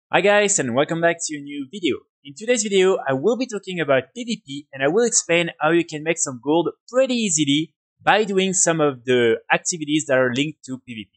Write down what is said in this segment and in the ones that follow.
Hi guys, and welcome back to a new video. In today's video, I will be talking about PvP and I will explain how you can make some gold pretty easily by doing some of the activities that are linked to PvP.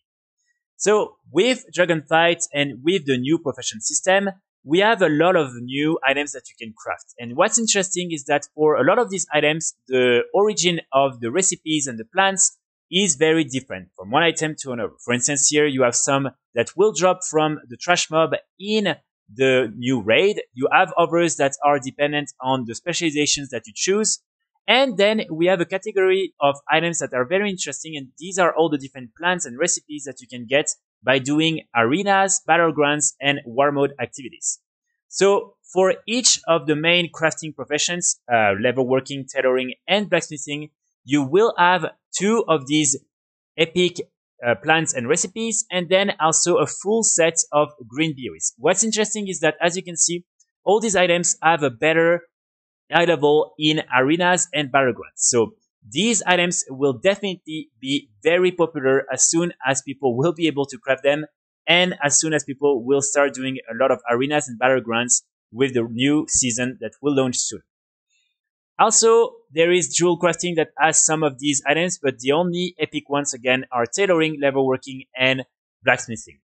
So with Dragonflight and with the new profession system, we have a lot of new items that you can craft. And what's interesting is that for a lot of these items, the origin of the recipes and the plants is very different from one item to another. For instance, here you have some that will drop from the trash mob in the new raid. You have others that are dependent on the specializations that you choose. And then we have a category of items that are very interesting, and these are all the different plants and recipes that you can get by doing arenas, battlegrounds, and war mode activities. So for each of the main crafting professions, leatherworking, tailoring, and blacksmithing, you will have two of these epic plants and recipes, and then also a full set of green berries. What's interesting is that, as you can see, all these items have a better high level in arenas and battlegrounds. So these items will definitely be very popular as soon as people will be able to craft them and as soon as people will start doing a lot of arenas and battlegrounds with the new season that will launch soon. Also, there is jewel crafting that has some of these items, but the only epic ones again are tailoring, leatherworking, and blacksmithing.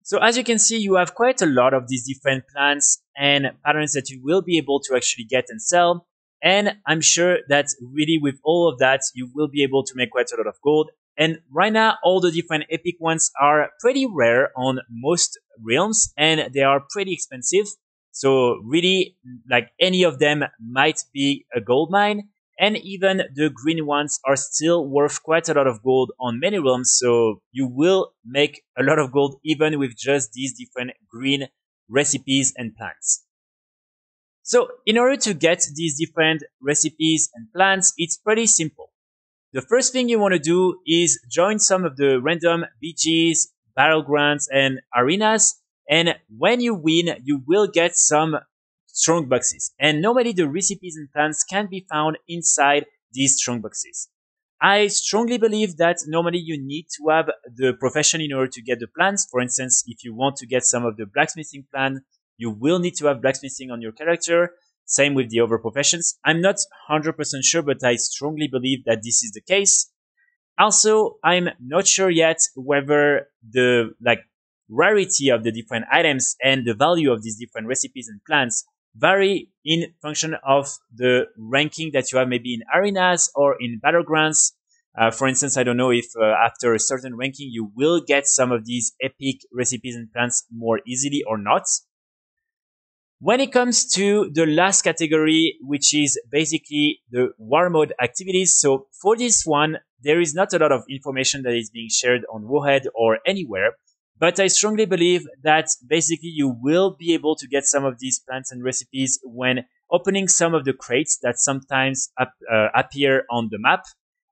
So as you can see, you have quite a lot of these different plants and patterns that you will be able to actually get and sell. And I'm sure that really with all of that, you will be able to make quite a lot of gold. And right now, all the different epic ones are pretty rare on most realms and they are pretty expensive. So really, like any of them might be a gold mine. And even the green ones are still worth quite a lot of gold on many realms, so you will make a lot of gold even with just these different green recipes and plants. So in order to get these different recipes and plants, it's pretty simple. The first thing you want to do is join some of the random BGs, battlegrounds, and arenas, and when you win, you will get some strong boxes. And normally the recipes and plants can be found inside these strong boxes. I strongly believe that normally you need to have the profession in order to get the plants. For instance, if you want to get some of the blacksmithing plant, you will need to have blacksmithing on your character. Same with the other professions. I'm not 100% sure, but I strongly believe that this is the case. Also, I'm not sure yet whether the rarity of the different items and the value of these different recipes and plants vary in function of the ranking that you have maybe in arenas or in battlegrounds. For instance, I don't know if after a certain ranking you will get some of these epic recipes and plants more easily or not. When it comes to the last category, which is basically the war mode activities, so for this one, there is not a lot of information that is being shared on Warhead or anywhere. But I strongly believe that basically you will be able to get some of these plants and recipes when opening some of the crates that sometimes appear on the map.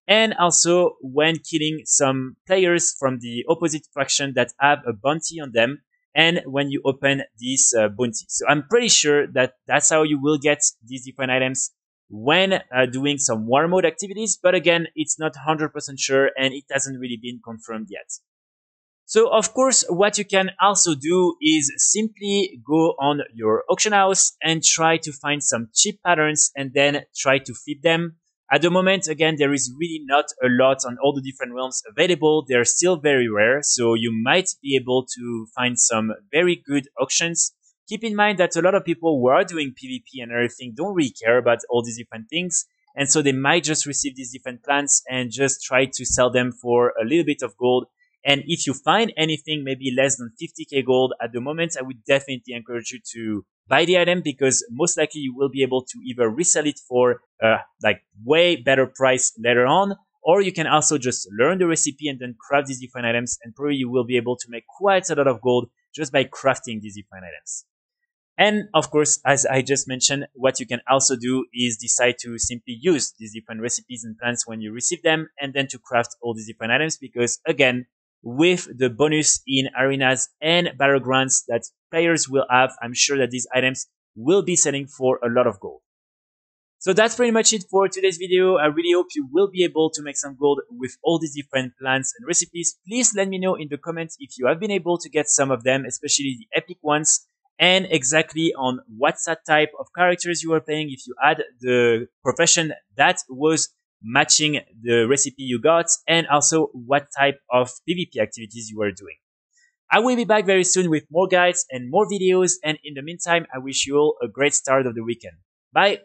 And also when killing some players from the opposite faction that have a bounty on them. And when you open these bounties. So I'm pretty sure that that's how you will get these different items when doing some war mode activities. But again, it's not 100% sure and it hasn't really been confirmed yet. So of course, what you can also do is simply go on your auction house and try to find some cheap patterns and then try to feed them. At the moment, again, there is really not a lot on all the different realms available. They're still very rare, so you might be able to find some very good auctions. Keep in mind that a lot of people who are doing PvP and everything don't really care about all these different things. And so they might just receive these different plants and just try to sell them for a little bit of gold. And if you find anything maybe less than 50k gold at the moment, I would definitely encourage you to buy the item because most likely you will be able to either resell it for way better price later on, or you can also just learn the recipe and then craft these different items, and probably you will be able to make quite a lot of gold just by crafting these different items. And of course, as I just mentioned, what you can also do is decide to simply use these different recipes and plants when you receive them and then to craft all these different items because again, with the bonus in arenas and battlegrounds that players will have, I'm sure that these items will be selling for a lot of gold. So that's pretty much it for today's video. I really hope you will be able to make some gold with all these different plants and recipes. Please let me know in the comments if you have been able to get some of them, especially the epic ones. and exactly on what's that type of characters you were playing, if you had the profession that was matching the recipe you got, and also what type of PvP activities you were doing. I will be back very soon with more guides and more videos, and in the meantime, I wish you all a great start of the weekend. Bye!